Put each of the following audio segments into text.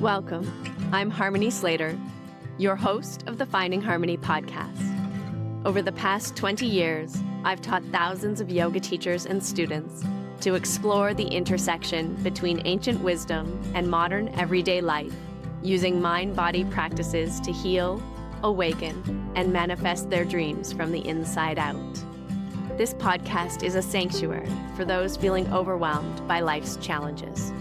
Welcome. I'm Harmony Slater, your host of the Finding Harmony podcast. Over the past 20 years, I've taught thousands of yoga teachers and students to explore the intersection between ancient wisdom and modern everyday life, using mind-body practices to heal, awaken, and manifest their dreams from the inside out. This podcast is a sanctuary for those feeling overwhelmed by life's challenges.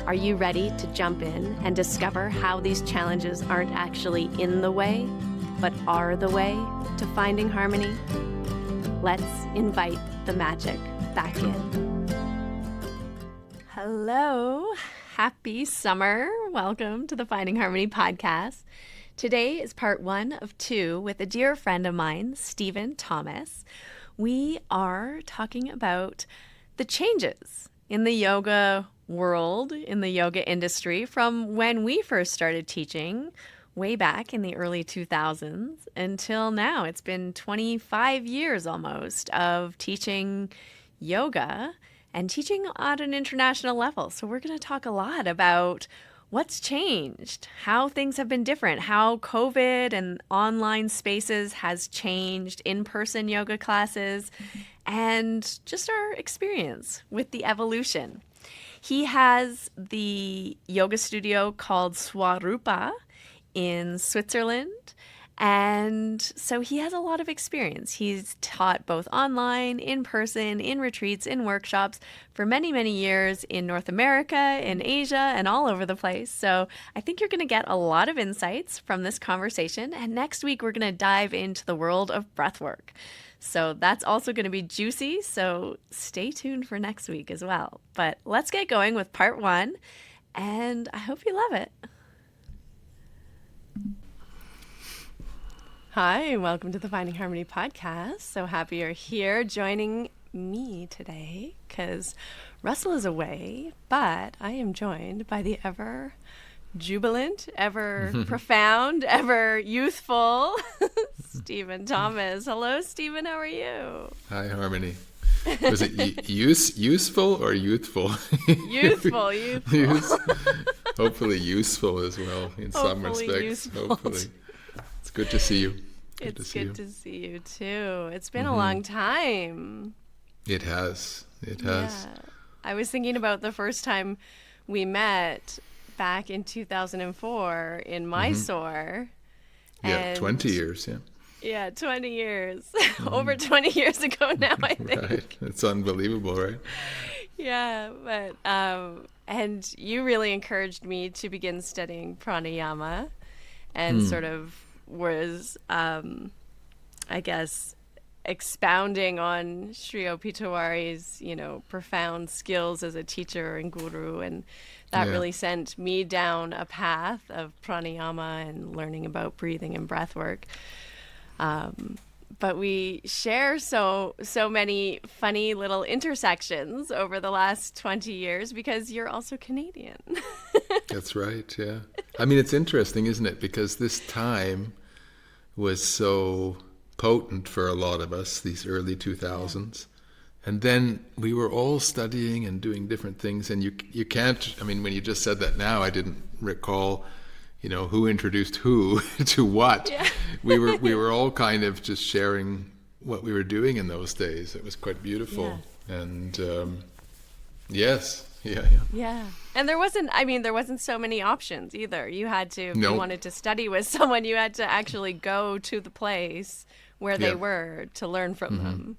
Are you ready to jump in and discover how these challenges aren't actually in the way, but are the way to finding harmony? Let's invite the magic back in. Hello, happy summer. Welcome to the Finding Harmony podcast. Today is part 1 of 2 with a dear friend of mine, Stephen Thomas. We are talking about the changes in the yoga world, in the yoga industry, from when we first started teaching way back in the early 2000s until now. It's been 25 years almost of teaching yoga and teaching at an international level. So we're going to talk a lot about what's changed, how things have been different, how COVID and online spaces has changed in-person yoga classes, and just our experience with the evolution. He has the yoga studio called Swarupa in Switzerland, and so he has a lot of experience. He's taught both online, in person, in retreats, in workshops for many, many years in North America, in Asia, and all over the place. So I think you're going to get a lot of insights from this conversation. And next week, we're going to dive into the world of breathwork. So that's also going to be juicy. So stay tuned for next week as well. But let's get going with part 1. And I hope you love it. Hi, and welcome to the Finding Harmony podcast. So happy you're here joining me today because Russell is away, but I am joined by the ever jubilant, ever profound, ever youthful Stephen Thomas. Hello, Stephen. How are you? Hi, Harmony. Was it useful or youthful? Youthful. Hopefully useful as well in some respects. Useful. Hopefully. It's good to see you. It's good to see you too. It's been a long time. It has. Yeah. I was thinking about the first time we met back in 2004 in Mysore. Yeah, 20 years, yeah. Yeah, 20 years. Over 20 years ago now, I think. Right. It's unbelievable, right? Yeah, but and you really encouraged me to begin studying pranayama and sort of was, I guess, expounding on Sri Opitawari's, profound skills as a teacher and guru, and that really sent me down a path of pranayama and learning about breathing and breath work. But we share so many funny little intersections over the last 20 years because you're also Canadian. That's right, yeah. I mean, it's interesting, isn't it? Because this time was so potent for a lot of us, these early 2000s. And then we were all studying and doing different things. And you can't, I mean, when you just said that now, I didn't recall, who introduced who to what. Yeah. We were all kind of just sharing what we were doing in those days. It was quite beautiful. Yeah. And yes. Yeah. And there wasn't so many options either. You had to, if you wanted to study with someone, you had to actually go to the place where they were to learn from them.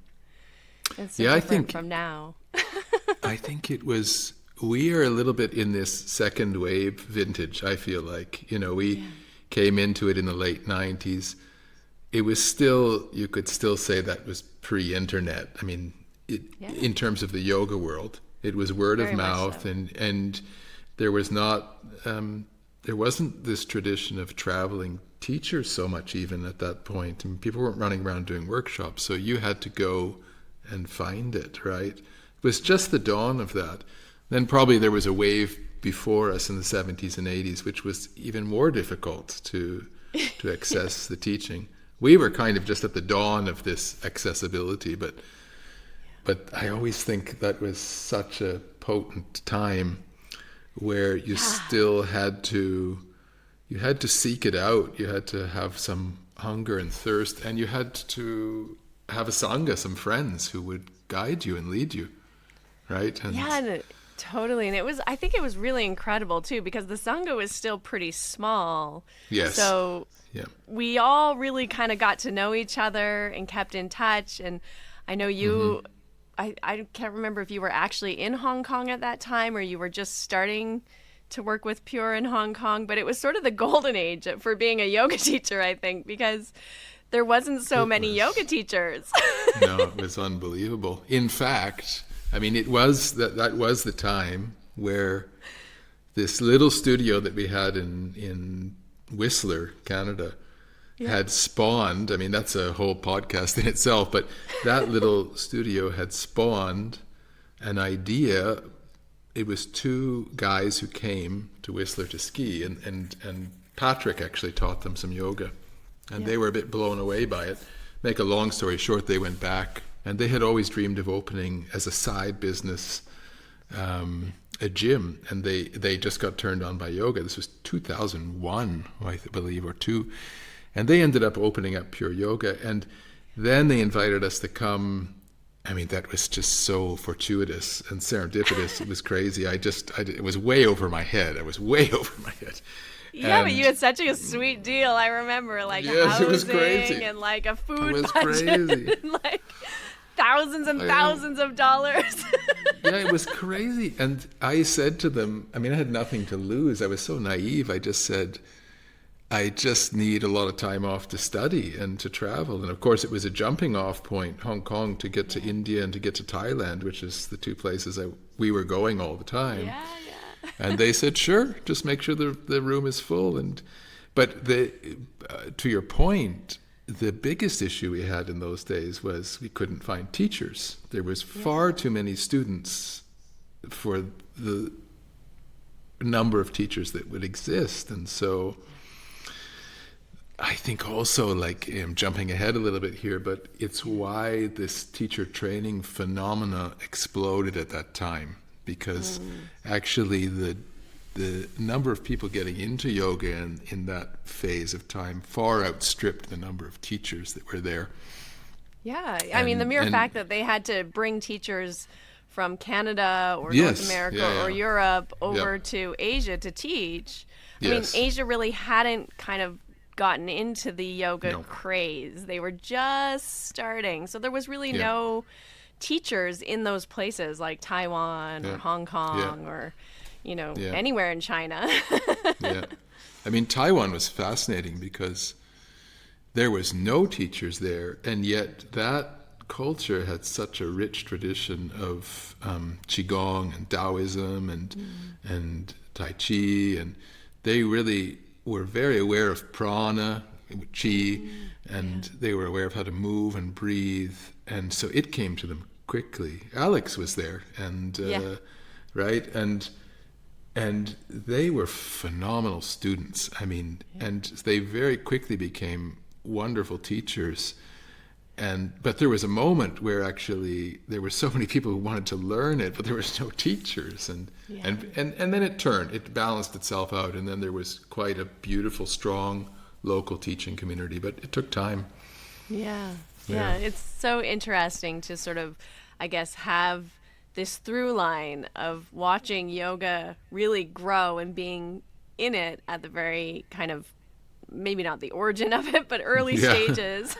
It's so different I think from now. I think we are a little bit in this second wave vintage, I feel like. We came into it in the late 90s. It was still, you could still say that was pre-internet. I mean, in terms of the yoga world. It was word of mouth, so. and there was not, there wasn't this tradition of traveling teachers so much even at that point. I mean, people weren't running around doing workshops, so you had to go and find it, right? It was just the dawn of that. Then probably there was a wave before us in the 70s and 80s, which was even more difficult to access the teaching. We were kind of just at the dawn of this accessibility, but I always think that was such a potent time where you still had to seek it out. You had to have some hunger and thirst, and you had to have a sangha, some friends who would guide you and lead you, right? And totally. And I think it was really incredible too, because the sangha was still pretty small. Yes. So we all really kind of got to know each other and kept in touch. And I know you, I can't remember if you were actually in Hong Kong at that time or you were just starting to work with Pure in Hong Kong, but it was sort of the golden age for being a yoga teacher, I think, because there wasn't so many yoga teachers. No, it was unbelievable. In fact, I mean, it was that was the time where this little studio that we had in Whistler, Canada, had spawned. I mean, that's a whole podcast in itself, but that little studio had spawned an idea. It was two guys who came to Whistler to ski, and Patrick actually taught them some yoga, and they were a bit blown away by it. Make a long story short, they went back, and they had always dreamed of opening as a side business a gym, and they just got turned on by yoga. This was 2001, I believe, or two, and they ended up opening up Pure Yoga, and then they invited us to come. I mean, that was just so fortuitous and serendipitous. It was crazy. It was way over my head. I was way over my head. Yeah, but you had such a sweet deal. I remember, like, housing it was crazy. And like a food it was budget, crazy. and like thousands and thousands of dollars. Yeah, it was crazy. And I said to them, I mean, I had nothing to lose. I was so naive. I just said, I just need a lot of time off to study and to travel. And of course, it was a jumping off point, Hong Kong, to get to India and to get to Thailand, which is the two places we were going all the time. Yeah. And they said, sure, just make sure the room is full. But to your point, the biggest issue we had in those days was we couldn't find teachers. There was far too many students for the number of teachers that would exist. And so I think also, like, I'm jumping ahead a little bit here, but it's why this teacher training phenomena exploded at that time, because actually the number of people getting into yoga in that phase of time far outstripped the number of teachers that were there. Yeah, I mean, the mere fact that they had to bring teachers from Canada or North America or Europe over to Asia to teach. I mean, Asia really hadn't kind of gotten into the yoga craze. They were just starting. So there was really no teachers in those places like Taiwan or Hong Kong or, anywhere in China. I mean, Taiwan was fascinating because there was no teachers there, and yet that culture had such a rich tradition of Qigong and Taoism and Tai Chi, and they really were very aware of prana, chi, and they were aware of how to move and breathe, and so it came to them quickly. Alex was there, and and they were phenomenal students. I mean, and they very quickly became wonderful teachers. But there was a moment where actually there were so many people who wanted to learn it, but there was no teachers, and then it balanced itself out, and then there was quite a beautiful, strong local teaching community, but it took time. Yeah, it's so interesting to sort of, I guess, have this through line of watching yoga really grow and being in it at the very kind of, maybe not the origin of it, but early stages.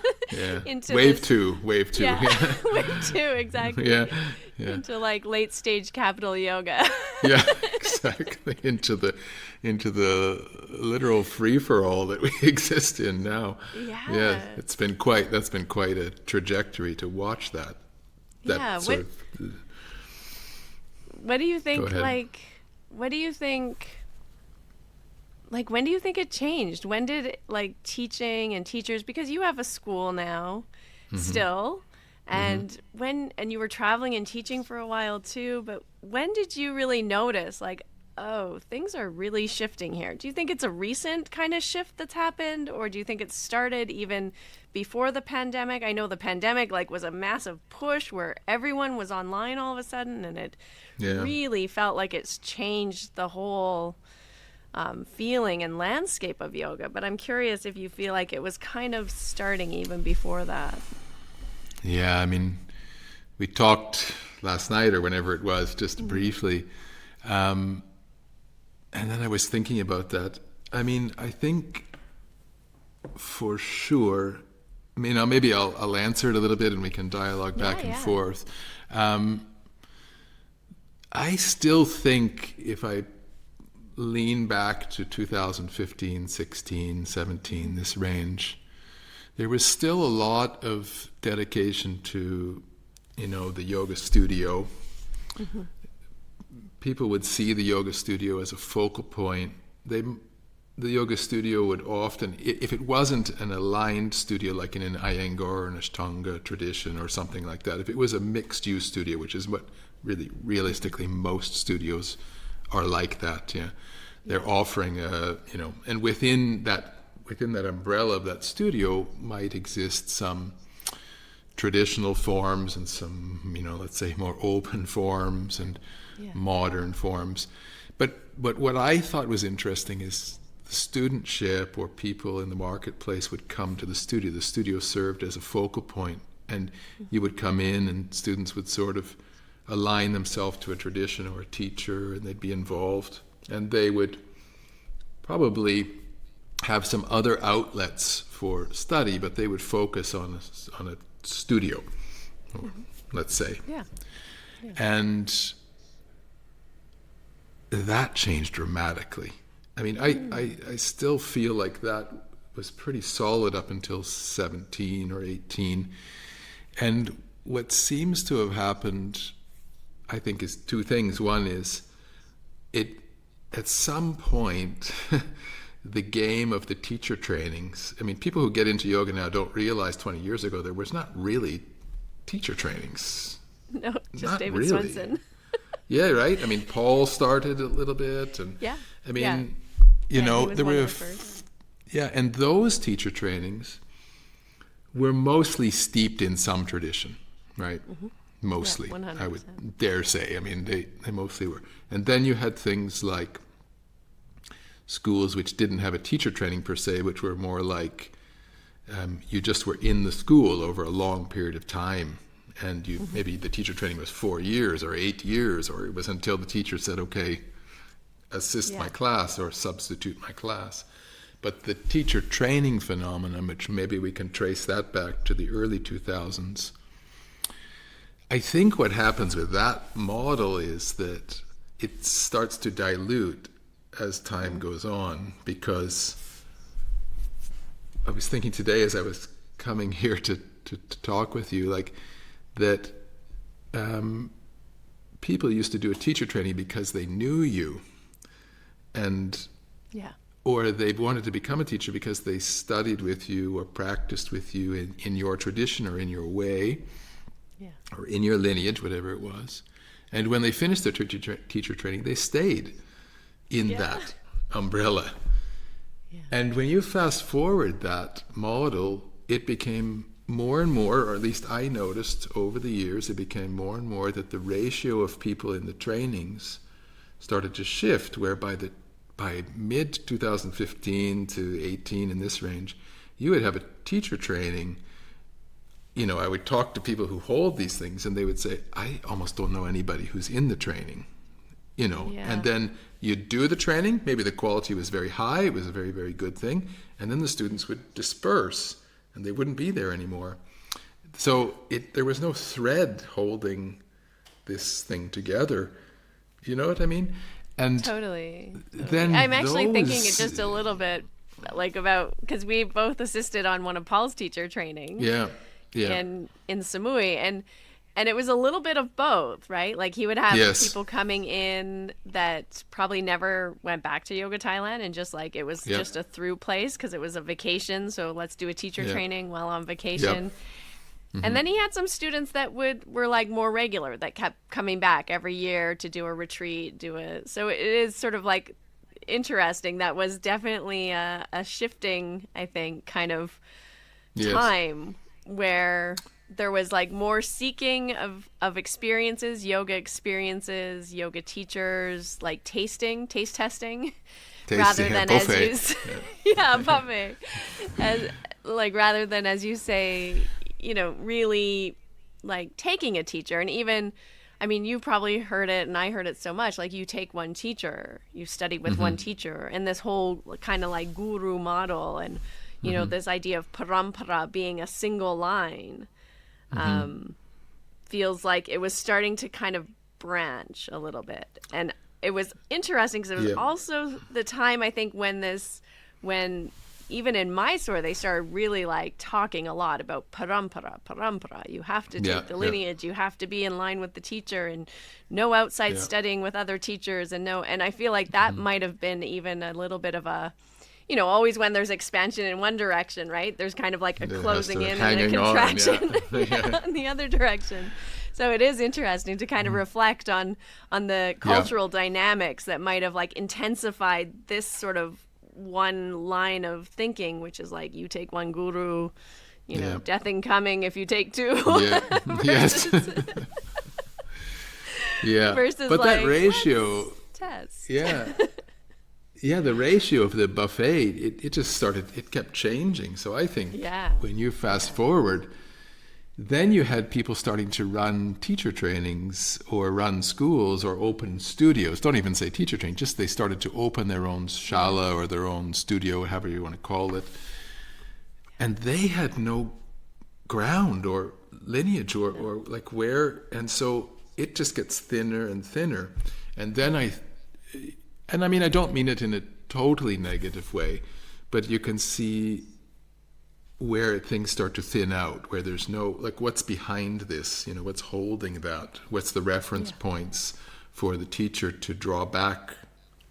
Into wave two. Wave two, exactly. Into like late stage capital yoga. Exactly. Into the literal free for all that we exist in now. That's been quite a trajectory to watch that. What do you think? When do you think it changed? When did teaching and teachers, because you have a school now still, and and you were traveling and teaching for a while too, but when did you really notice oh, things are really shifting here. Do you think it's a recent kind of shift that's happened, or do you think it started even before the pandemic? I know the pandemic like was a massive push where everyone was online all of a sudden, and it really felt like it's changed the whole feeling and landscape of yoga. But I'm curious if you feel like it was kind of starting even before that. Yeah, I mean, we talked last night or whenever it was, just briefly. And then I was thinking about that. I mean, I think for sure, I mean, maybe I'll answer it a little bit and we can dialogue back and forth. I still think if I lean back to 2015, 16, 17, this range, there was still a lot of dedication to, the yoga studio. Mm-hmm. People would see the yoga studio as a focal point. The yoga studio would often, if it wasn't an aligned studio like in an Iyengar or an Ashtanga tradition or something like that, if it was a mixed-use studio, which is what really realistically most studios are like that, they're offering and within that umbrella of that studio might exist some traditional forms and some, let's say more open forms and modern forms. But what I thought was interesting is the studentship or people in the marketplace would come to the studio. The studio served as a focal point, and you would come in and students would sort of align themselves to a tradition or a teacher, and they'd be involved. And they would probably have some other outlets for study, but they would focus on a studio, let's say. Yeah. And that changed dramatically. I mean, I still feel like that was pretty solid up until 17 or 18. And what seems to have happened, I think, is two things. One is at some point, the game of the teacher trainings, I mean, people who get into yoga now don't realize 20 years ago there was not really teacher trainings. No, just not David really. Swenson. Yeah, right? I mean, Paul started a little bit. And I mean, there were, and those teacher trainings were mostly steeped in some tradition, right? Mm-hmm. Mostly, I would dare say. I mean, they mostly were. And then you had things like schools which didn't have a teacher training per se, which were more like you just were in the school over a long period of time, and maybe the teacher training was 4 years or 8 years, or it was until the teacher said, okay, assist my class or substitute my class. But the teacher training phenomenon, which maybe we can trace that back to the early 2000s, I think what happens with that model is that it starts to dilute as time goes on, because I was thinking today as I was coming here to talk with you, like that people used to do a teacher training because they knew you, and or they wanted to become a teacher because they studied with you or practiced with you in your tradition or in your way or in your lineage, whatever it was. And when they finished their teacher training, they stayed in that umbrella. Yeah. And when you fast forward that model, it became more and more, or at least I noticed over the years, it became more and more that the ratio of people in the trainings started to shift, where by mid 2015 to 18, in this range, you would have a teacher training. I would talk to people who hold these things, and they would say, I almost don't know anybody who's in the training. And then you'd do the training, maybe the quality was very high, it was a very, very good thing, and then the students would disperse and they wouldn't be there anymore. So there was no thread holding this thing together. You know what I mean? And totally. Then I'm actually thinking it just a little bit like about, because we both assisted on one of Paul's teacher trainings. In Samui, and it was a little bit of both, right? Like he would have people coming in that probably never went back to Yoga Thailand, and just like it was just a through place because it was a vacation, so let's do a teacher training while on vacation. And then he had some students that were like more regular, that kept coming back every year to do a retreat, so it is sort of like interesting. That was definitely a shifting, I think, kind of time where there was like more seeking of experiences, yoga teachers, like taste testing, rather than buffet. as you buffet, as like rather than, as you say, really like taking a teacher. And even, I mean, you probably heard it, and I heard it so much, like you take one teacher, you study with one teacher, and this whole kind of like guru model, and this idea of parampara being a single line, feels like it was starting to kind of branch a little bit. And it was interesting because it was also the time, I think, when even in Mysore, they started really like talking a lot about parampara. You have to take the lineage. You have to be in line with the teacher, and no outside studying with other teachers. And I feel like that might have been even a little bit of a, always when there's expansion in one direction, right? There's kind of like a closing in and a contraction in the other direction. So it is interesting to kind of reflect on the cultural dynamics that might have like intensified this sort of one line of thinking, which is like you take one guru, death incoming if you take two. Yes. Versus but like, that ratio, test. The ratio of the buffet, it just started, it kept changing. So I think when you fast forward, then you had people starting to run teacher trainings or run schools or open studios. Don't even say teacher training, just they started to open their own shala or their own studio, however you want to call it. And they had no ground or lineage or like where, and so it just gets thinner and thinner. And then I mean, I don't mean it in a totally negative way, but you can see where things start to thin out, where there's no, like, what's behind this, what's holding that, what's the reference points for the teacher to draw back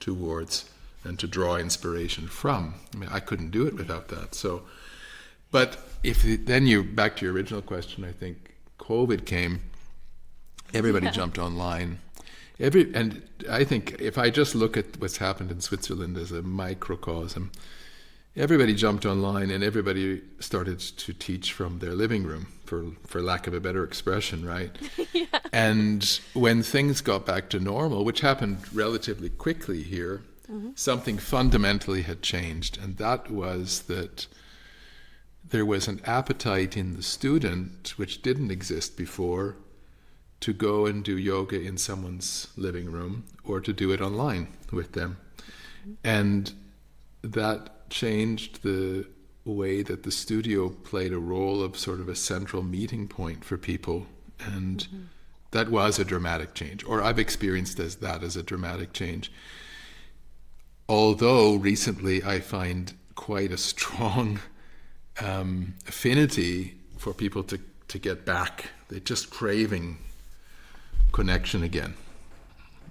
towards and to draw inspiration from. I mean, I couldn't do it without that. So, but then you, back to your original question, I think COVID came, everybody jumped online. And I think if I just look at what's happened in Switzerland as a microcosm, everybody jumped online and everybody started to teach from their living room, for lack of a better expression, right? And when things got back to normal, which happened relatively quickly here, something fundamentally had changed. And that was that there was an appetite in the student, which didn't exist before, to go and do yoga in someone's living room or to do it online with them. And that changed the way that the studio played a role of sort of a central meeting point for people. And that was a dramatic change, or I've experienced as a dramatic change. Although recently I find quite a strong affinity for people to get back. They're just craving connection again.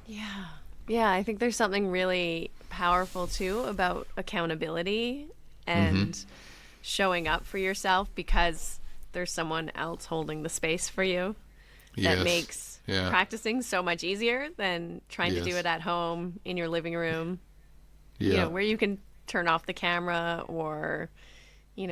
Yeah, I think there's something really powerful too about accountability and showing up for yourself because there's someone else holding the space for you. That makes practicing so much easier than trying to do it at home in your living room. Where you can turn off the camera, or you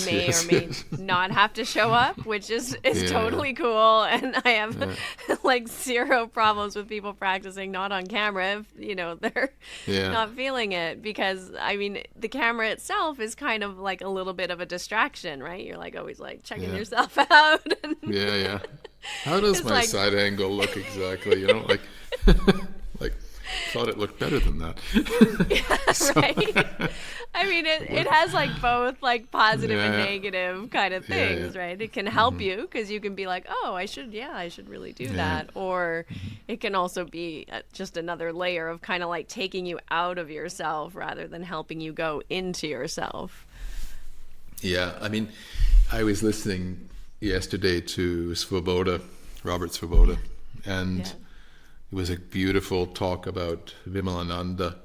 may or may not have to show up, which is totally cool. And I have like zero problems with people practicing not on camera if, they're not feeling it. Because, I mean, the camera itself is kind of like a little bit of a distraction, right? You're like always like checking yourself out. How does my side angle look exactly? Like thought it looked better than that. Right. I mean, it has like both like positive and negative kind of things, right? It can help you because you can be like, oh, I should really do that. Or it can also be just another layer of kind of like taking you out of yourself rather than helping you go into yourself. Yeah. I mean, I was listening yesterday to Robert Svoboda, and it was a beautiful talk about Vimalananda,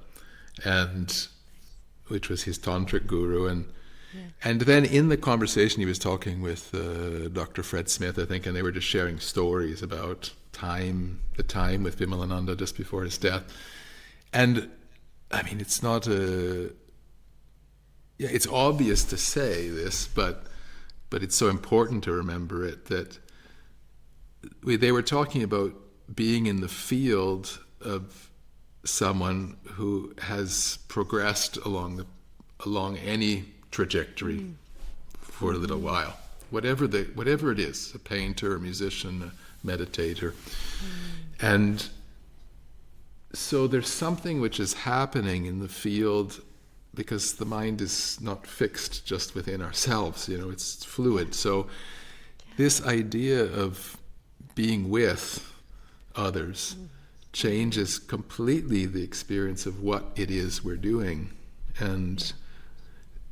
and which was his tantric guru, and And then in the conversation, he was talking with Dr. Fred Smith, I think, and they were just sharing stories about the time with Vimalananda just before his death. And I mean, it's not it's obvious to say this, but it's so important to remember it, that they were talking about being in the field of someone who has progressed along any trajectory for a little while, whatever it is, a painter, a musician, a meditator. And so there's something which is happening in the field, because the mind is not fixed just within ourselves, it's fluid. So this idea of being with others changes completely the experience of what it is we're doing. And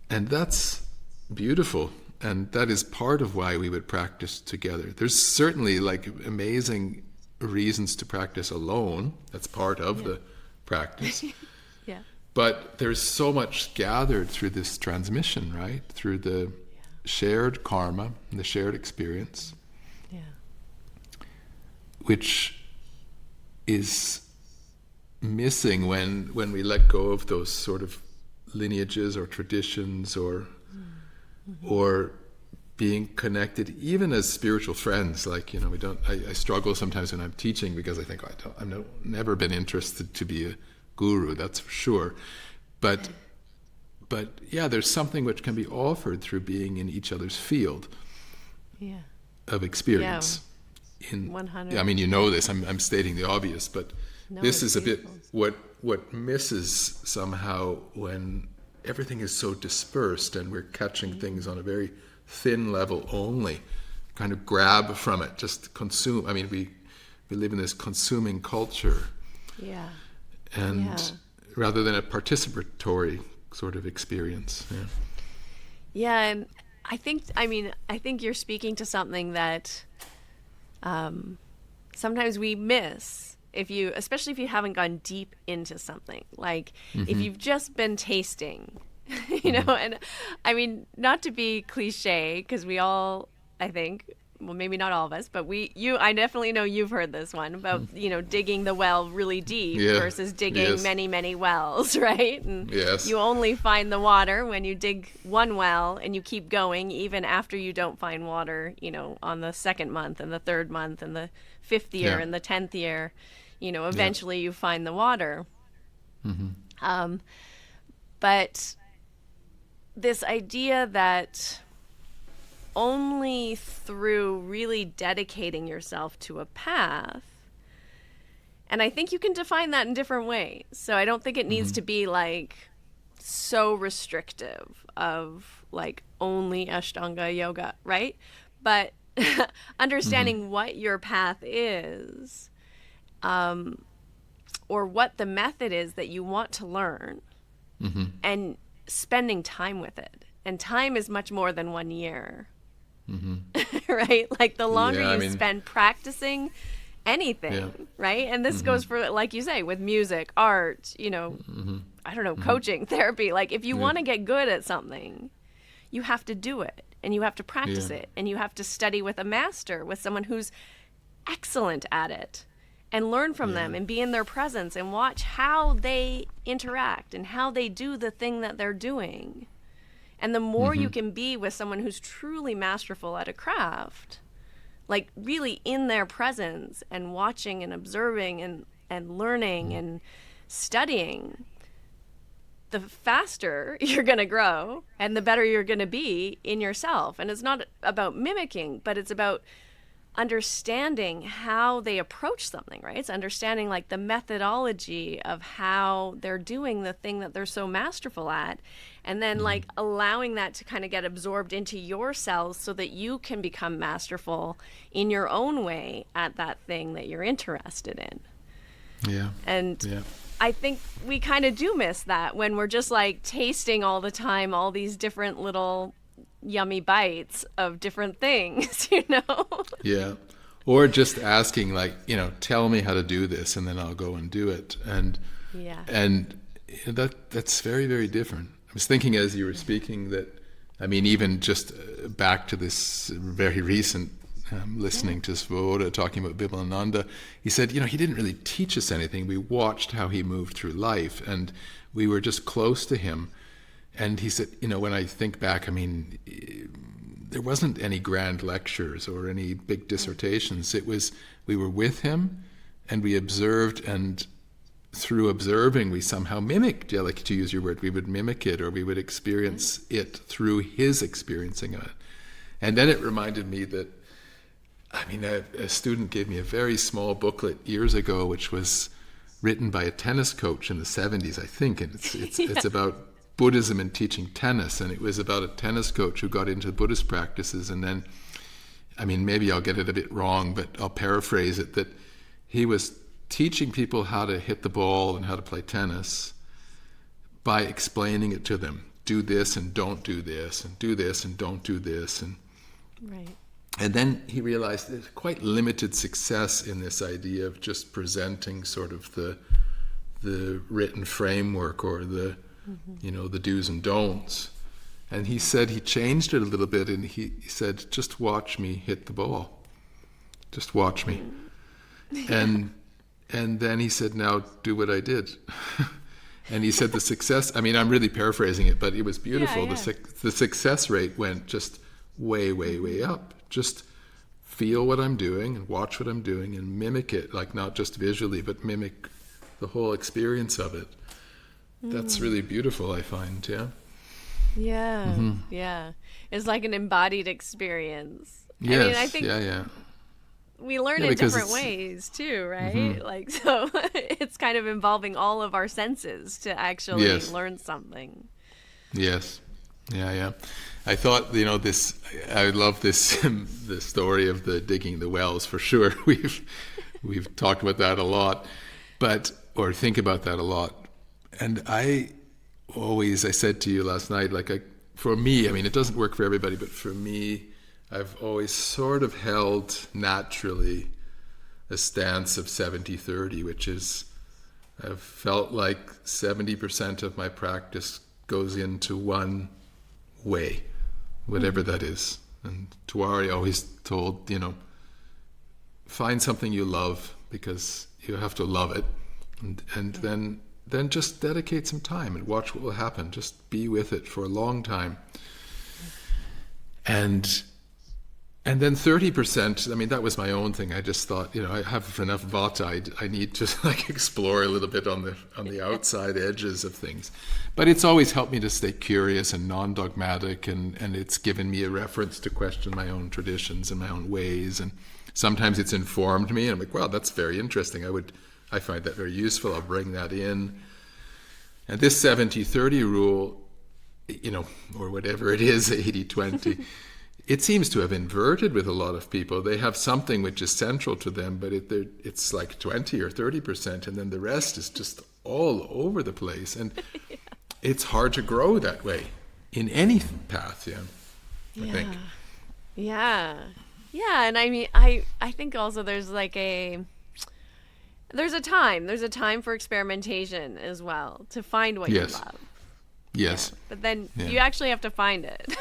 that's beautiful. And that is part of why we would practice together. There's certainly amazing reasons to practice alone. That's part of the practice. Yeah. But there's so much gathered through this transmission, right? Through the shared karma, the shared experience, which is missing when we let go of those sort of lineages or traditions, or being connected, even as spiritual friends. We don't. I struggle sometimes when I'm teaching, because I think I've never been interested to be a guru, that's for sure. But yeah, there's something which can be offered through being in each other's field of experience. Yeah. 100. I mean, this. I'm stating the obvious, but this is a bit what misses somehow when everything is so dispersed and we're catching things on a very thin level only, kind of grab from it, just consume. I mean, we live in this consuming culture. Yeah. And rather than a participatory sort of experience. Yeah, and I think you're speaking to something that sometimes we miss, especially if you haven't gone deep into something. If you've just been tasting, and I mean, not to be cliche, because we all, I think, well, maybe not all of us, but I definitely know you've heard this one about, digging the well really deep versus digging many, many wells, right? And you only find the water when you dig one well, and you keep going even after you don't find water, on the second month and the third month and the fifth year and the 10th year, eventually you find the water. But this idea that only through really dedicating yourself to a path, and I think you can define that in different ways. So I don't think it needs to be so restrictive of only Ashtanga yoga, right? But understanding what your path is, or what the method is that you want to learn, and spending time with it. And time is much more than 1 year. Right? The longer you spend practicing anything, right? And this goes for, like you say, with music, art, I don't know, coaching, therapy. If you want to get good at something, you have to do it, and you have to practice it, and you have to study with a master, with someone who's excellent at it, and learn from them and be in their presence and watch how they interact and how they do the thing that they're doing. And the more you can be with someone who's truly masterful at a craft, really in their presence and watching and observing and learning and studying, the faster you're going to grow and the better you're going to be in yourself. And it's not about mimicking, but it's about understanding how they approach something, right? It's understanding the methodology of how they're doing the thing that they're so masterful at, and then allowing that to kind of get absorbed into your cells so that you can become masterful in your own way at that thing that you're interested in. I think we kind of do miss that when we're just tasting all the time all these different little yummy bites of different things, or just asking tell me how to do this, and then I'll go and do it. And that's very, very different. I was thinking as you were speaking that I mean, even just back to this very recent listening to Svoboda talking about Bimalananda, he said, he didn't really teach us anything. We watched how he moved through life, and we were just close to him. And he said, when I think back, I mean, there wasn't any grand lectures or any big dissertations. It was, we were with him and we observed, and through observing, we somehow mimicked, like to use your word, we would mimic it, or we would experience it through his experiencing of it. And then it reminded me that, a student gave me a very small booklet years ago, which was written by a tennis coach in the 70s, I think, and it's about Buddhism and teaching tennis, and it was about a tennis coach who got into Buddhist practices, and then, maybe I'll get it a bit wrong, but I'll paraphrase it, that he was teaching people how to hit the ball and how to play tennis by explaining it to them. Do this and don't do this, and do this and don't do this. And then he realized there's quite limited success in this idea of just presenting sort of the written framework or the the do's and don'ts. And he said he changed it a little bit, and he said, just watch me hit the ball. Just watch me. And then he said, now do what I did. And he said the success, I'm really paraphrasing it, but it was beautiful. Yeah. The success rate went just way, way, way up. Just feel what I'm doing and watch what I'm doing and mimic it, like not just visually, but mimic the whole experience of it. That's really beautiful, I find, yeah. Yeah, yeah. It's like an embodied experience. Yes, I think we learn in different ways too, right? So it's kind of involving all of our senses to actually learn something. Yes, yeah. I thought, I love this the story of the digging the wells, for sure. We've talked about that a lot, or think about that a lot. And I said to you last night, for me, it doesn't work for everybody, but for me, I've always sort of held naturally a stance of 70-30, which is I've felt like 70% of my practice goes into one way, whatever that is. And Tuari always told, find something you love, because you have to love it, and then just dedicate some time and watch what will happen. Just be with it for a long time. And then 30%, that was my own thing. I just thought, I have enough vata. I need to explore a little bit on the outside edges of things. But it's always helped me to stay curious and non-dogmatic, and it's given me a reference to question my own traditions and my own ways. And sometimes it's informed me, and I'm like, wow, that's very interesting. I find that very useful. I'll bring that in. And this 70-30 rule, or whatever it is, 80-20, it seems to have inverted with a lot of people. They have something which is central to them, but it's like 20 or 30%, and then the rest is just all over the place. And it's hard to grow that way in any path, I think. Yeah. And I think also there's there's a time for experimentation as well, to find what you love. Yes. Yeah. But then you actually have to find it.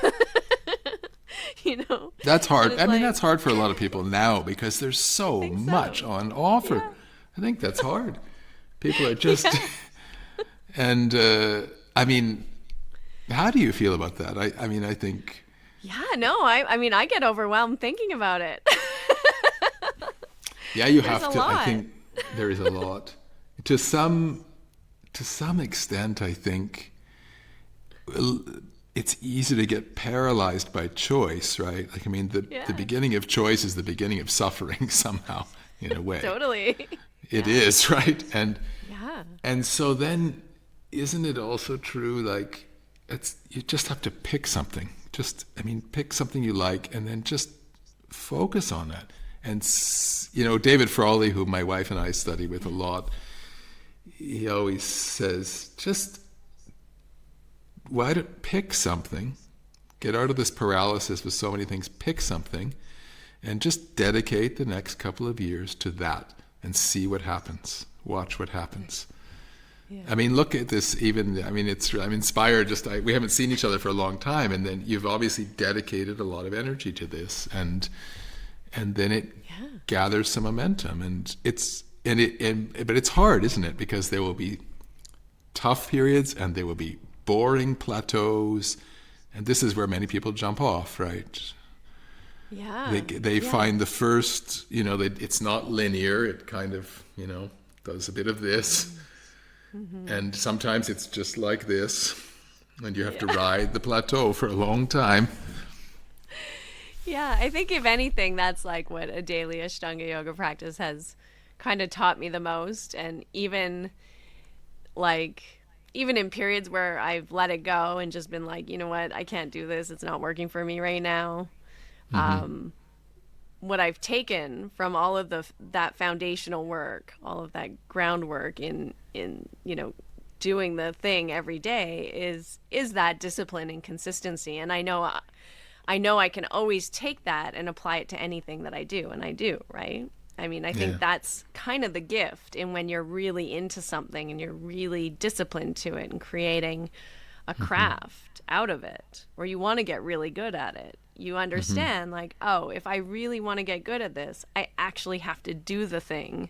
That's hard. That's hard for a lot of people now, because there's so much on offer. Yeah. I think that's hard. People are just and how do you feel about that? I think I get overwhelmed thinking about it. Yeah, you have to. I think there is a lot. To some extent, I think it's easy to get paralyzed by choice, right? The beginning of choice is the beginning of suffering somehow, in a way. Totally. It is, right? And so then, isn't it also true, you just have to pick something. Pick something you like, and then just focus on that. And, David Frawley, who my wife and I study with a lot, he always says, just why don't pick something, get out of this paralysis with so many things, pick something, and just dedicate the next couple of years to that and see what happens. Watch what happens. Yeah. I mean, look at this. Even, I mean, I'm inspired. We haven't seen each other for a long time, and then you've obviously dedicated a lot of energy to this, and then it gathers some momentum, but it's hard, isn't it? Because there will be tough periods, and there will be boring plateaus, and this is where many people jump off, right? Yeah. They find the first, it's not linear. It kind of, does a bit of this. Mm-hmm. And sometimes it's just like this. And you have to ride the plateau for a long time. Yeah, I think if anything, that's like what a daily Ashtanga yoga practice has kind of taught me the most. And even in periods where I've let it go and just been like, you know what, I can't do this. It's not working for me right now. Mm-hmm. What I've taken from all of that foundational work, all of that groundwork in doing the thing every day is that discipline and consistency. And I know I can always take that and apply it to anything that I do, and I do, right? I mean, I think that's kind of the gift in when you're really into something and you're really disciplined to it and creating a craft out of it, or you want to get really good at it. You understand, like, oh, if I really want to get good at this, I actually have to do the thing,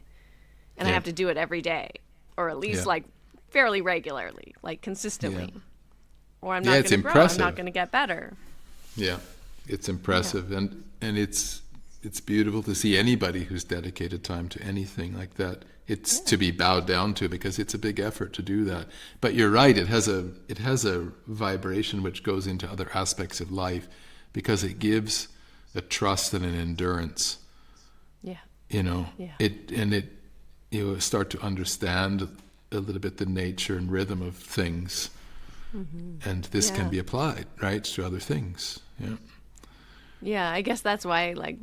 and I have to do it every day, or at least like fairly regularly, like consistently, or I'm not going to grow. I'm not going to get better. Yeah, it's impressive, and it's beautiful to see anybody who's dedicated time to anything like that. It's to be bowed down to, because it's a big effort to do that. But you're right; it has a vibration which goes into other aspects of life, because it gives a trust and an endurance. Yeah. You start to understand a little bit the nature and rhythm of things, and this can be applied, right, to other things. Yeah. Yeah, I guess that's why, like,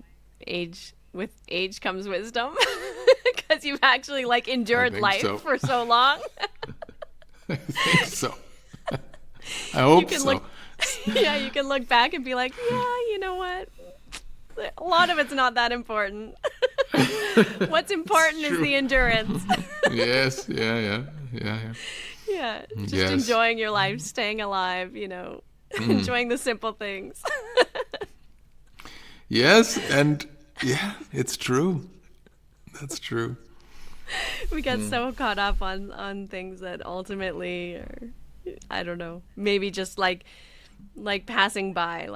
with age comes wisdom, because you've actually endured life for so long. I think so. I hope so. You can look back and be like, yeah, you know what? A lot of it's not that important. What's important is the endurance. Yes, yeah. Yeah, just enjoying your life, staying alive, enjoying the simple things. Yes, and it's true. That's true. We get so caught up on things that ultimately are, I don't know, maybe just like passing by,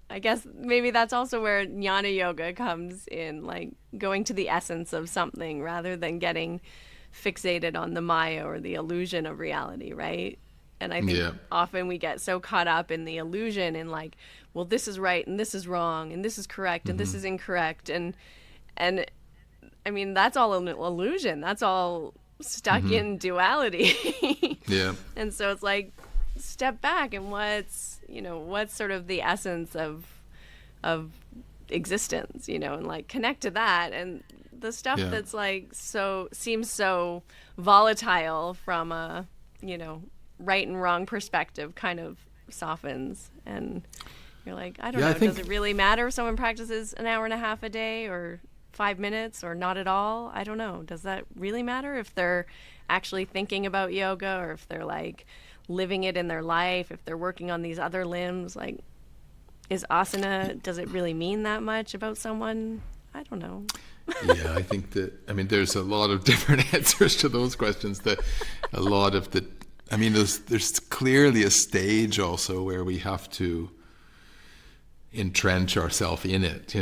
I guess maybe that's also where jnana yoga comes in, like going to the essence of something rather than getting fixated on the maya or the illusion of reality, right? And I think often we get so caught up in the illusion and like, well, this is right and this is wrong and this is correct and this is incorrect, and I mean, that's all an illusion. That's all stuck in duality. Yeah. And so it's like, step back, and what's sort of the essence of existence, and like connect to that, and the stuff that's like seems so volatile from a right and wrong perspective kind of softens, and you're like, I don't know, does it really matter if someone practices an hour and a half a day or 5 minutes or not at all? I don't know. Does that really matter if they're actually thinking about yoga, or if they're like living it in their life, if they're working on these other limbs? Like, is asana, does it really mean that much about someone? I don't know. Yeah, I think there's a lot of different answers to those questions. There's clearly a stage also where we have to entrench ourselves in it,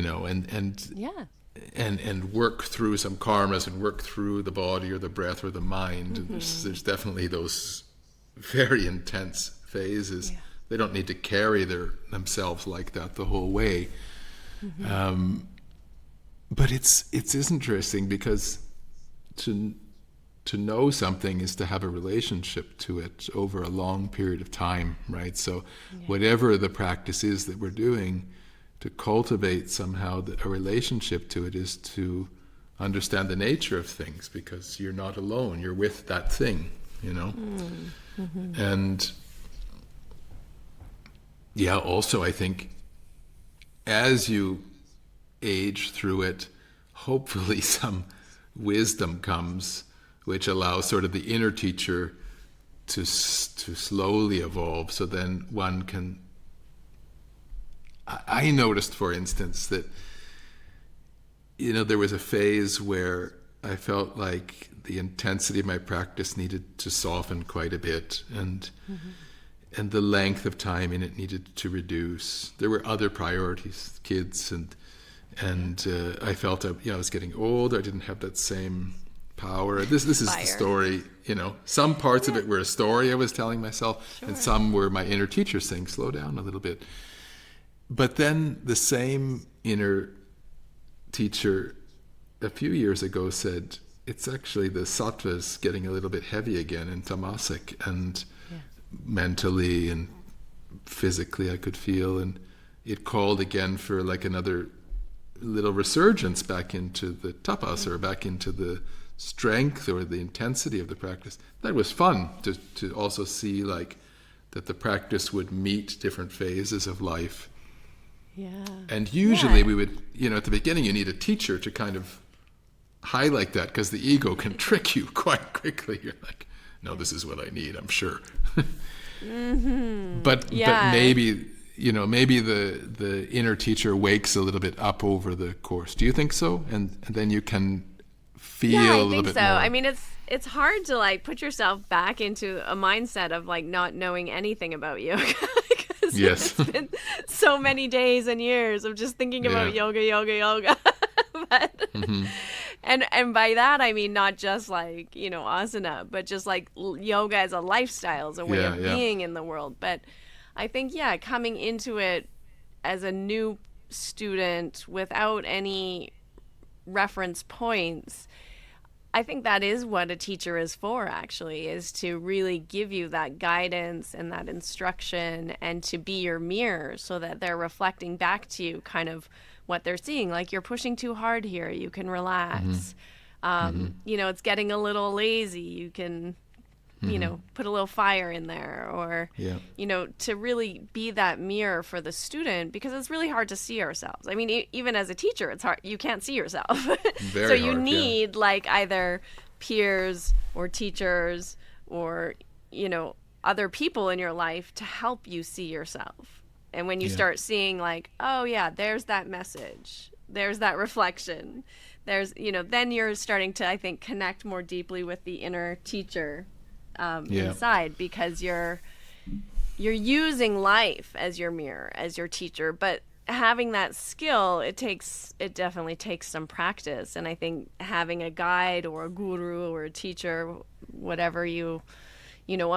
and work through some karmas and work through the body or the breath or the mind. There's definitely those very intense phases. They don't need to carry themselves like that the whole way. But it's interesting, because to know something is to have a relationship to it over a long period of time, right? So whatever the practice is that we're doing, to cultivate somehow a relationship to it is to understand the nature of things, because you're not alone, you're with that thing, And also I think as you age through it, hopefully some wisdom comes which allows sort of the inner teacher to slowly evolve. So then one can. I noticed, for instance, that there was a phase where I felt like the intensity of my practice needed to soften quite a bit, and the length of time in it needed to reduce. There were other priorities, kids, and I felt I was getting old. I didn't have that same power. This is the story. Some parts of it were a story I was telling myself, and some were my inner teacher saying, "Slow down a little bit." But then the same inner teacher a few years ago said, it's actually the sattvas getting a little bit heavy again and tamasic, and mentally and physically I could feel, and it called again for like another little resurgence back into the tapas, or back into the strength or the intensity of the practice. That was fun to also see like that the practice would meet different phases of life. Yeah. And usually we would, at the beginning you need a teacher to kind of highlight that, because the ego can trick you quite quickly. You're like, no, this is what I need, I'm sure. But maybe the inner teacher wakes a little bit up over the course. Do you think so? And then you can feel a little bit more. I mean, it's hard to like put yourself back into a mindset of like not knowing anything about yoga. Yes. It's been so many days and years of just thinking about yoga. But, and by that, I mean, not just like, asana, but just like yoga as a lifestyle, as a way of being in the world. But I think, coming into it as a new student without any reference points, I think that is what a teacher is for, actually, is to really give you that guidance and that instruction, and to be your mirror so that they're reflecting back to you kind of what they're seeing. Like, you're pushing too hard here, you can relax. It's getting a little lazy, you can, put a little fire in there, or, to really be that mirror for the student, because it's really hard to see ourselves. I mean, even as a teacher, it's hard. You can't see yourself. So you need like either peers or teachers or, other people in your life to help you see yourself. And when you start seeing like, oh yeah, there's that message, there's that reflection, there's, then you're starting to, I think, connect more deeply with the inner teacher inside, because you're using life as your mirror, as your teacher. But having that skill, it definitely takes some practice. And I think having a guide or a guru or a teacher, whatever a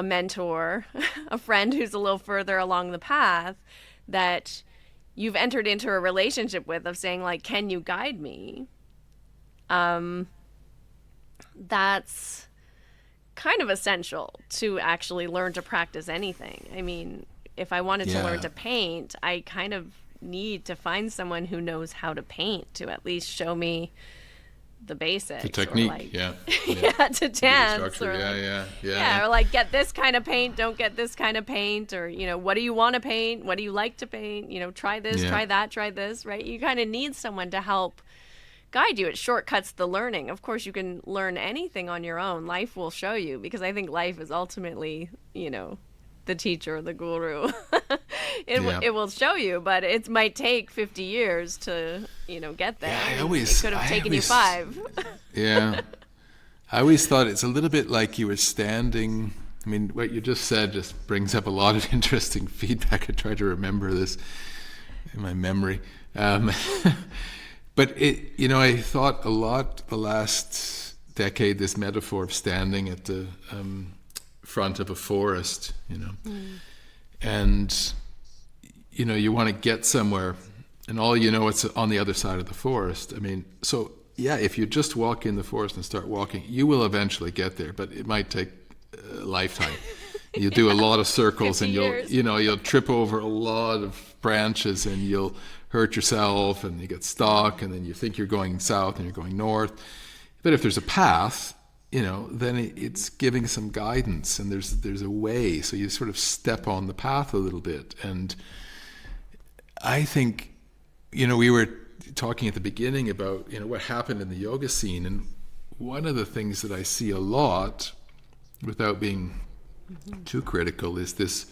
mentor, a friend who's a little further along the path, that you've entered into a relationship with, of saying like, can you guide me? That's kind of essential to actually learn to practice anything. I mean, if I wanted to learn to paint, I kind of need to find someone who knows how to paint, to at least show me the basics. The technique, to dance. Or or like, get this kind of paint, don't get this kind of paint, or, what do you want to paint? What do you like to paint? Try this, try that, try this, right? You kind of need someone to help guide you. It shortcuts the learning. Of course, you can learn anything on your own. Life will show you, because I think life is ultimately, the teacher, the guru. It will show you, but it might take 50 years to, get there. It could have taken you 5. I always thought it's a little bit like you were standing. I mean, what you just said just brings up a lot of interesting feedback. I try to remember this in my memory. But I thought a lot the last decade, this metaphor of standing at the front of a forest, and you want to get somewhere, and all it's on the other side of the forest. I mean, so if you just walk in the forest and start walking, you will eventually get there, but it might take a lifetime. You'll do a lot of circles, and you'll trip over a lot of branches, and you'll hurt yourself, and you get stuck, and then you think you're going south and you're going north. But if there's a path, then it's giving some guidance, and there's a way, so you sort of step on the path a little bit. And I think, we were talking at the beginning about, what happened in the yoga scene, and one of the things that I see a lot, without being too critical, is this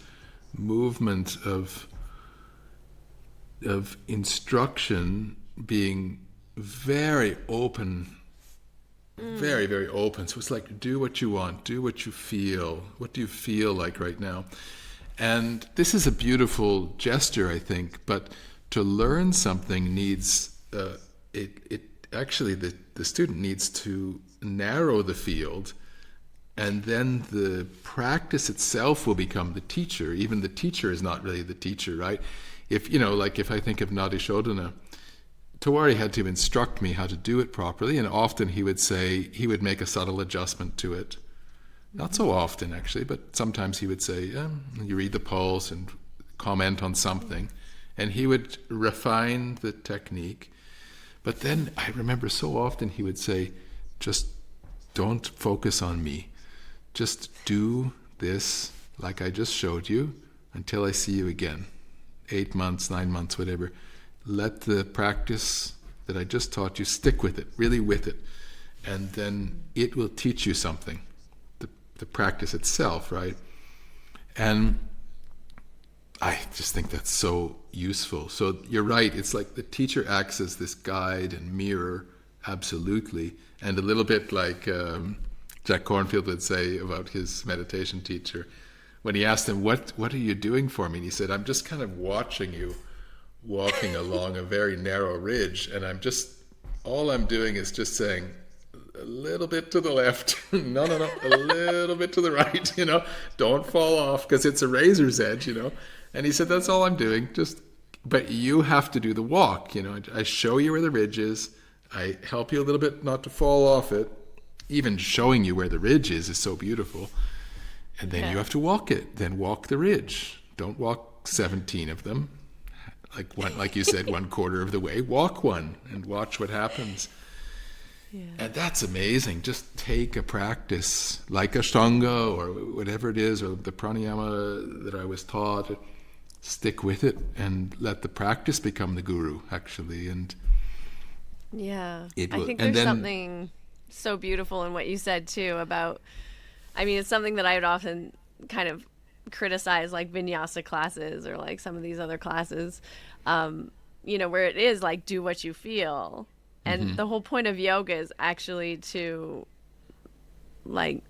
movement of instruction being very open, very, very open. So it's like, do what you want, do what you feel. What do you feel like right now? And this is a beautiful gesture, I think, but to learn something needs, actually the student needs to narrow the field, and then the practice itself will become the teacher. Even the teacher is not really the teacher, right? If I think of Nadi Shodhana, Tawari had to instruct me how to do it properly, and often he would make a subtle adjustment to it. Not so often, actually, but sometimes he would say, you read the pulse and comment on something, and he would refine the technique. But then I remember so often he would say, just don't focus on me. Just do this like I just showed you until I see you again. 8 months, 9 months, whatever. Let the practice that I just taught you, stick with it, really with it. And then it will teach you something, the practice itself, right? And I just think that's so useful. So you're right, it's like the teacher acts as this guide and mirror, absolutely. And a little bit like Jack Kornfield would say about his meditation teacher, when he asked him, what are you doing for me? And he said, I'm just kind of watching you walking along a very narrow ridge, and all I'm doing is just saying, a little bit to the left, no, a little bit to the right, don't fall off, because it's a razor's edge, And he said, that's all I'm doing, but you have to do the walk, I show you where the ridge is, I help you a little bit not to fall off it. Even showing you where the ridge is so beautiful. And then you have to walk it. Then walk the ridge. Don't walk 17 of them. Like you said, 1/4 of the way. Walk one and watch what happens. Yeah. And that's amazing. Just take a practice like Ashtanga or whatever it is, or the Pranayama that I was taught. Stick with it and let the practice become the guru, actually. And I think there's something so beautiful in what you said too about, it's something that I would often kind of criticize, like vinyasa classes or like some of these other classes, where it is like, do what you feel. And the whole point of yoga is actually to like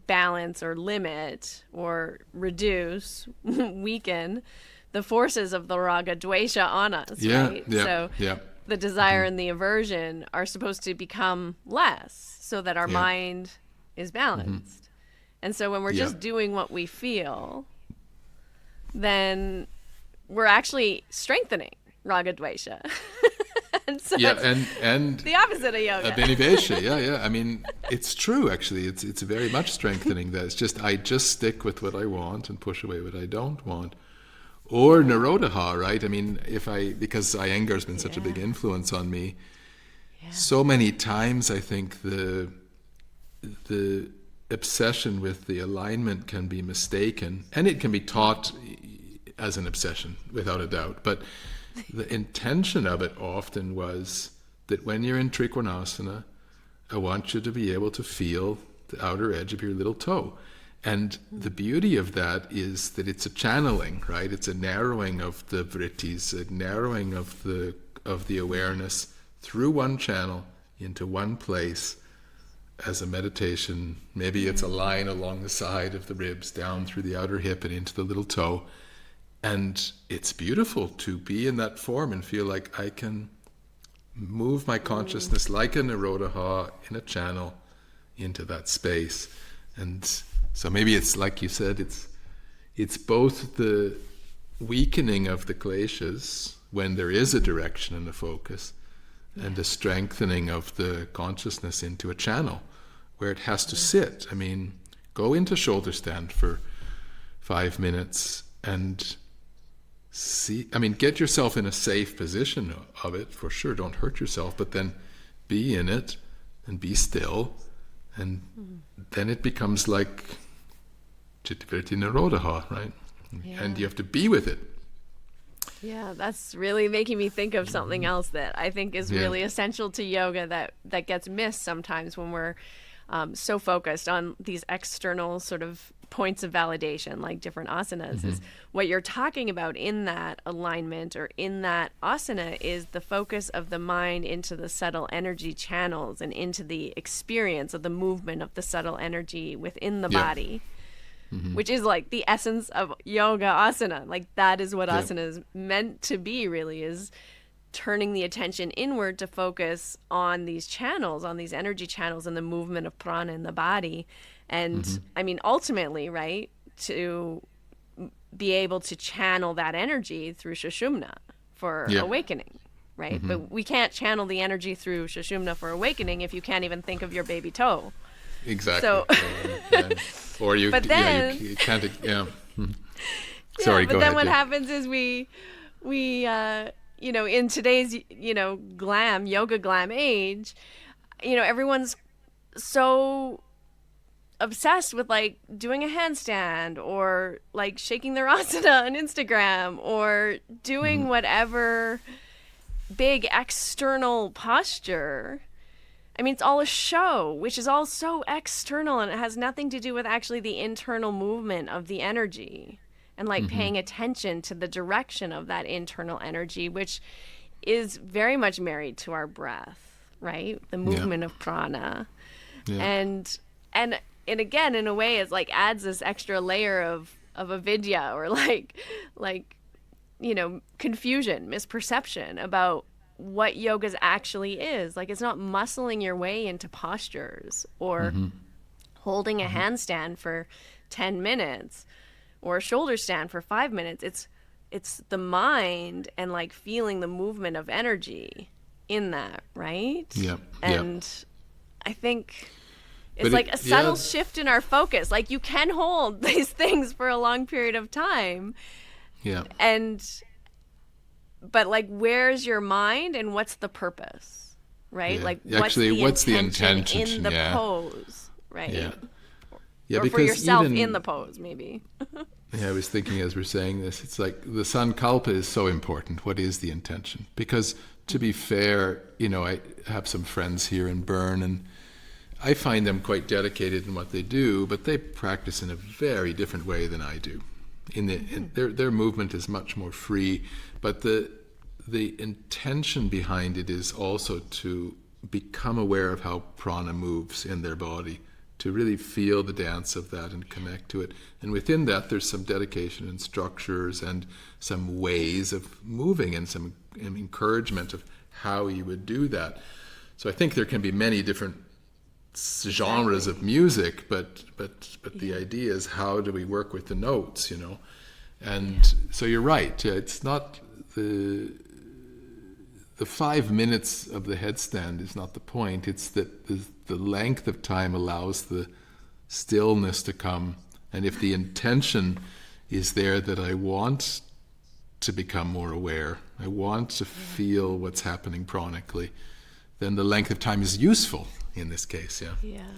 balance or limit or reduce, weaken the forces of the raga dvesha on us, right? So the desire and the aversion are supposed to become less so that our mind is balanced. And so when we're just doing what we feel, then we're actually strengthening raga dvesha. And so and the opposite of yoga. Abhinivesha, it's true, actually. It's very much strengthening that. It's just, I just stick with what I want and push away what I don't want. Or Nirodha, right? Because Iyengar's been such a big influence on me. So many times I think the obsession with the alignment can be mistaken, and it can be taught as an obsession, without a doubt. But the intention of it often was that when you're in Trikonasana, I want you to be able to feel the outer edge of your little toe. And the beauty of that is that it's a channeling, right? It's a narrowing of the vrittis, a narrowing of the awareness through one channel into one place as a meditation. Maybe it's a line along the side of the ribs, down through the outer hip and into the little toe. And it's beautiful to be in that form and feel like I can move my consciousness like a Nirodha in a channel into that space. And so maybe it's like you said, it's both the weakening of the kleshas when there is a direction and a focus, and the strengthening of the consciousness into a channel where it has to sit. Go into shoulder stand for 5 minutes and see, get yourself in a safe position of it, for sure, don't hurt yourself, but then be in it and be still, and then it becomes like Chittavriti Nirodha, right? And you have to be with it. Yeah, that's really making me think of something else that I think is really essential to yoga that gets missed sometimes when we're so focused on these external sort of points of validation, like different asanas, is what you're talking about in that alignment or in that asana is the focus of the mind into the subtle energy channels and into the experience of the movement of the subtle energy within the body. Which is like the essence of yoga asana. Like that is what asana is meant to be, really, is turning the attention inward to focus on these channels, on these energy channels and the movement of prana in the body. And I mean, ultimately, right, to be able to channel that energy through Sushumna for awakening, right? But we can't channel the energy through Sushumna for awakening if you can't even think of your baby toe. Exactly. So, or you, but then, you can't. but Sorry, go then ahead. what happens is we in today's yoga glam age, everyone's so obsessed with like doing a handstand or like shaking their asana on Instagram or doing whatever big external posture. I mean, it's all a show, which is all so external, and it has nothing to do with actually the internal movement of the energy and like paying attention to the direction of that internal energy, which is very much married to our breath, right? The movement of prana. And again, in a way, it's like adds this extra layer of avidya or like confusion, misperception about what yoga actually is. Like, it's not muscling your way into postures or holding a handstand for 10 minutes or a shoulder stand for 5 minutes. It's the mind and like feeling the movement of energy in that, right? And I think it's like a subtle shift in our focus. Like, you can hold these things for a long period of time. But like, where's your mind and what's the purpose, right? Like, what's the intention in the pose, right? Or because for yourself in the pose, maybe. I was thinking as we're saying this, it's like the sankalpa is so important. What is the intention? Because to be fair, I have some friends here in Bern, and I find them quite dedicated in what they do, but they practice in a very different way than I do. Their movement is much more free, but the intention behind it is also to become aware of how prana moves in their body, to really feel the dance of that and connect to it. And within that, there's some dedication and structures and some ways of moving and some encouragement of how you would do that. So I think there can be many different genres of music, but the idea is, how do we work with the notes, And so you're right. It's not the 5 minutes of the headstand is not the point. It's that the length of time allows the stillness to come. And if the intention is there that I want to become more aware, I want to feel what's happening chronically, then the length of time is useful in this case,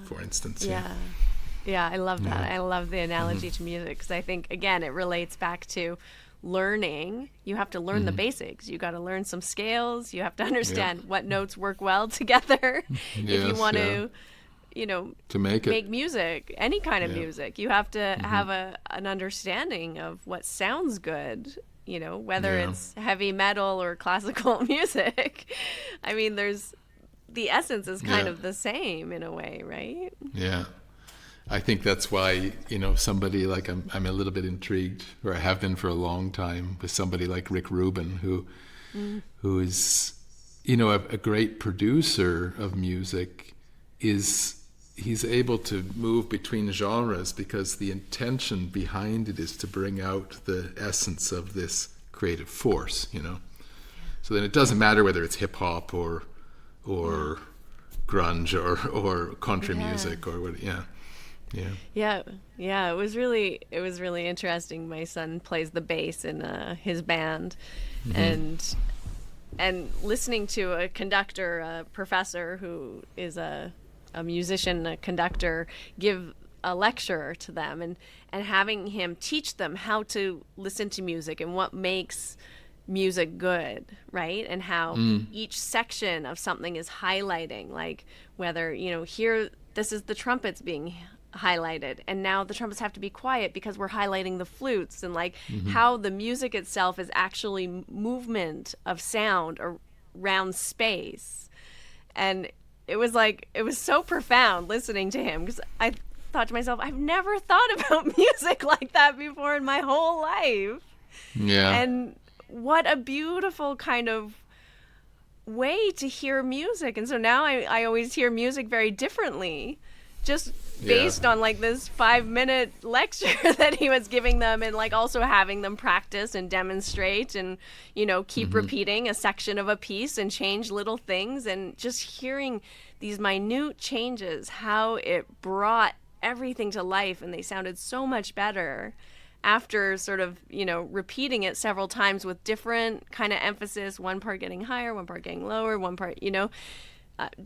for instance. Yeah, I love that. I love the analogy to music, because I think, again, it relates back to learning. You have to learn the basics. You got to learn some scales. You have to understand what notes work well together if you want to, to make music, any kind of music. You have to have an understanding of what sounds good, whether it's heavy metal or classical music. I mean, the essence is kind of the same in a way, right? Yeah. I think that's why, somebody like, I'm a little bit intrigued, or I have been for a long time, with somebody like Rick Rubin, who is, a great producer of music. He's able to move between genres because the intention behind it is to bring out the essence of this creative force, So then it doesn't matter whether it's hip hop or grunge or country music or what. It was really interesting. My son plays the bass in his band, and listening to a conductor, a professor who is a musician, a conductor, give a lecture to them, and having him teach them how to listen to music and what makes music good, right? And how each section of something is highlighting, like whether, here, this is the trumpets being highlighted, and now the trumpets have to be quiet because we're highlighting the flutes, and like how the music itself is actually movement of sound around space. And it was so profound listening to him, because I thought to myself, I've never thought about music like that before in my whole life. Yeah. And what a beautiful kind of way to hear music. And so now I always hear music very differently, just based on like this 5-minute lecture that he was giving them, and like also having them practice and demonstrate and, keep repeating a section of a piece and change little things, and just hearing these minute changes, how it brought everything to life, and they sounded so much better after sort of, repeating it several times with different kind of emphasis, one part getting higher, one part getting lower, one part,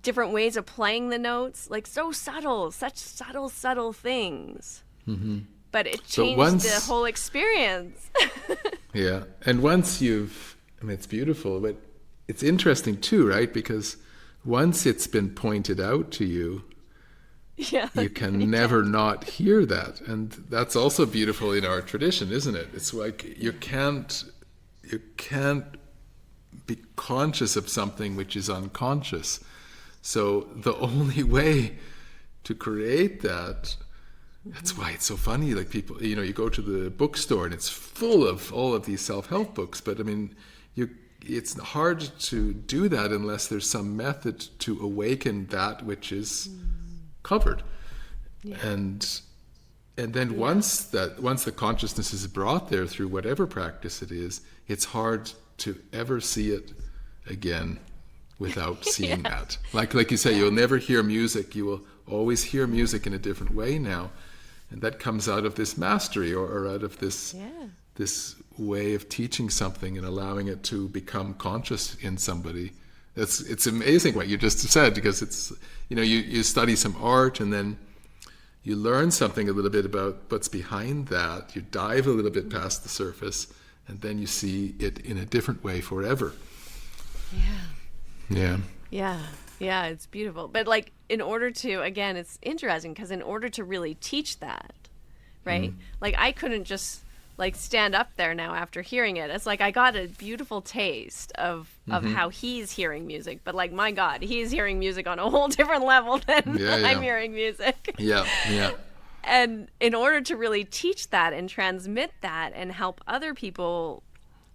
different ways of playing the notes, like so subtle, such subtle things. But it changed the whole experience. Yeah. And once it's beautiful, but it's interesting too, right? Because once it's been pointed out to you, you can never not hear that. And that's also beautiful in our tradition, isn't it? It's like you can't be conscious of something which is unconscious. So the only way to create that, that's why it's so funny. Like people, you go to the bookstore and it's full of all of these self-help books, but I mean, it's hard to do that unless there's some method to awaken that which is covered. And then once the consciousness is brought there through whatever practice it is, it's hard to ever see it again without seeing that. Like you say, you'll never hear music. You will always hear music in a different way now, and that comes out of this mastery or out of this way of teaching something and allowing it to become conscious in somebody. It's amazing what you just said, because it's you study some art and then you learn something a little bit about what's behind that. You dive a little bit past the surface, and then you see it in a different way forever. Yeah, it's beautiful. But like, in order to, again, it's interesting, because in order to really teach that, right? Like, I couldn't just like stand up there now after hearing it. It's like I got a beautiful taste of how he's hearing music, but like, my God, he's hearing music on a whole different level than I'm hearing music. Yeah. And in order to really teach that and transmit that and help other people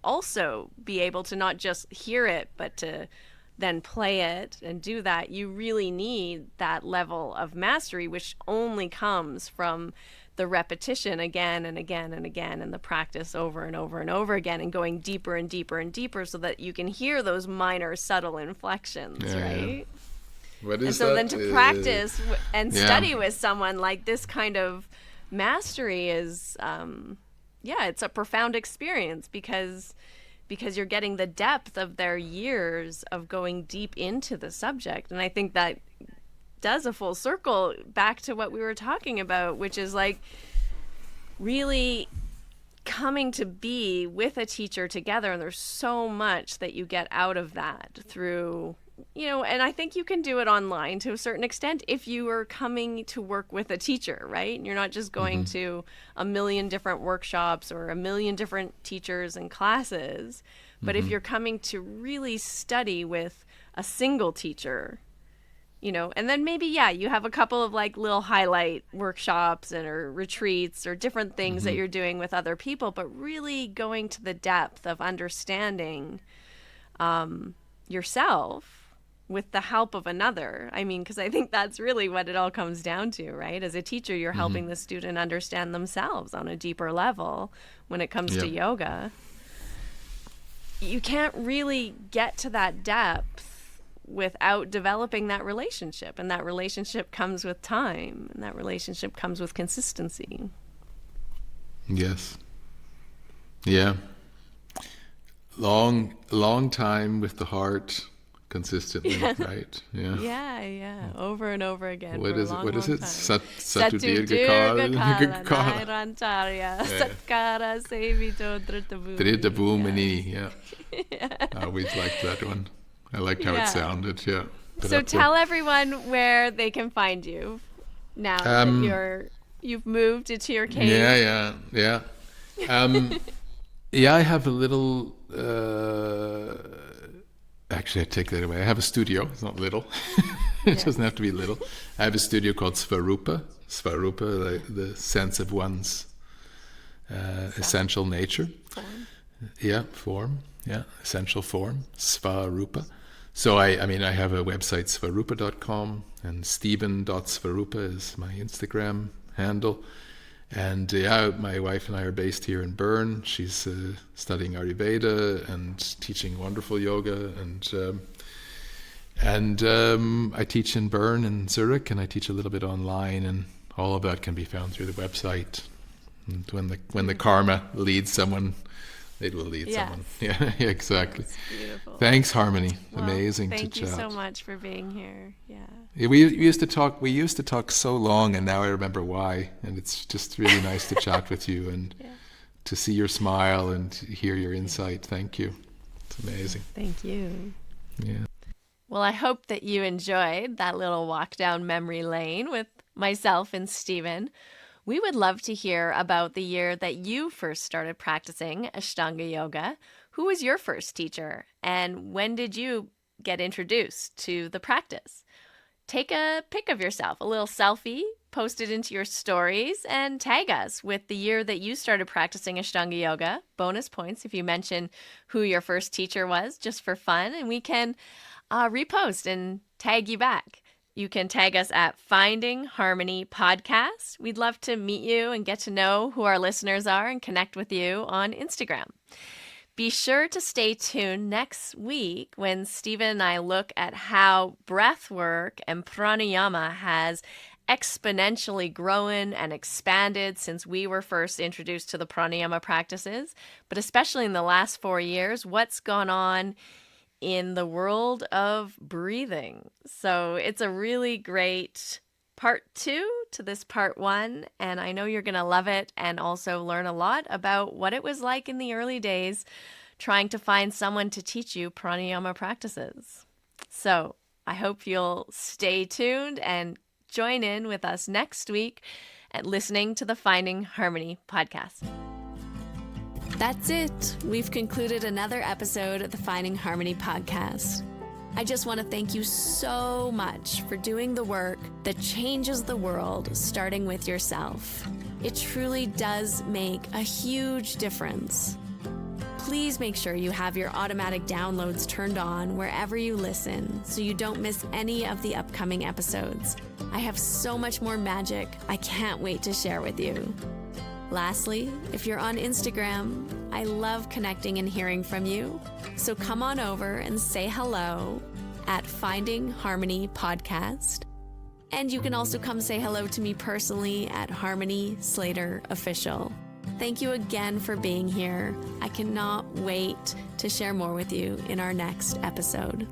also be able to not just hear it, but to then play it and do that, you really need that level of mastery, which only comes from the repetition again and again and again, and the practice over and over and over again, and going deeper and deeper and deeper, so that you can hear those minor subtle inflections, right? What is and so that? Then to practice and study with someone like this kind of mastery is, it's a profound experience, because you're getting the depth of their years of going deep into the subject. And I think that does a full circle back to what we were talking about, which is like really coming to be with a teacher together. And there's so much that you get out of that through, and I think you can do it online to a certain extent if you are coming to work with a teacher, right? And you're not just going to a million different workshops or a million different teachers and classes, but if you're coming to really study with a single teacher, and then maybe, you have a couple of like little highlight workshops or retreats or different things that you're doing with other people, but really going to the depth of understanding yourself with the help of another. I mean, because I think that's really what it all comes down to, right? As a teacher, you're helping the student understand themselves on a deeper level when it comes to yoga. You can't really get to that depth without developing that relationship, and that relationship comes with time, and that relationship comes with consistency. Yes. Yeah. Long time with the heart, consistently, right? Yeah. Yeah. Over and over again. What for is a it? long, What is long it? time. Satu dirghakala. Nairantarya Satkara Sevito Drita Dhritabhumi. Bhumini. Yeah. Yeah. I always liked that one. I liked how it Yeah. sounded. Yeah. But So up there. tell everyone where they can find you now that you've moved into your cave. Yeah. Yeah, I have a little. Actually, I take that away. I have a studio. It's not little. It doesn't have to be little. I have a studio called Svarupa. Svarupa, the sense of one's essential nature. Form. Yeah, form. Yeah, essential form. Svarupa. So I have a website, svarupa.com, and Stephen.svarupa is my Instagram handle. And my wife and I are based here in Bern. She's studying Ayurveda and teaching wonderful yoga, and I teach in Bern and Zurich, and I teach a little bit online, and all of that can be found through the website. And when the karma leads someone, it will lead someone. Yeah, exactly. That's beautiful. Thanks, Harmony. Well, Amazing to chat. Thank you so much for being here. Yeah. We used to talk so long, and now I remember why. And it's just really nice to chat with you and to see your smile and hear your insight. Thank you. It's amazing. Thank you. Yeah. Well, I hope that you enjoyed that little walk down memory lane with myself and Stephen. We would love to hear about the year that you first started practicing Ashtanga Yoga. Who was your first teacher? And when did you get introduced to the practice? Take a pic of yourself, a little selfie, post it into your stories, and tag us with the year that you started practicing Ashtanga Yoga. Bonus points if you mention who your first teacher was, just for fun, and we can repost and tag you back. You can tag us at Finding Harmony Podcast. We'd love to meet you and get to know who our listeners are and connect with you on Instagram. Be sure to stay tuned next week when Stephen and I look at how breathwork and pranayama has exponentially grown and expanded since we were first introduced to the pranayama practices, but especially in the last 4 years, what's gone on in the world of breathing. So it's a really great part 2 to this part 1, and I know you're going to love it and also learn a lot about what it was like in the early days trying to find someone to teach you pranayama practices. So I hope you'll stay tuned and join in with us next week at listening to the Finding Harmony podcast. That's it. We've concluded another episode of the Finding Harmony podcast. I just want to thank you so much for doing the work that changes the world, starting with yourself. It truly does make a huge difference. Please make sure you have your automatic downloads turned on wherever you listen so you don't miss any of the upcoming episodes. I have so much more magic I can't wait to share with you. Lastly, if you're on Instagram, I love connecting and hearing from you. So come on over and say hello at Finding Harmony Podcast. And you can also come say hello to me personally at Harmony Slater Official. Thank you again for being here. I cannot wait to share more with you in our next episode.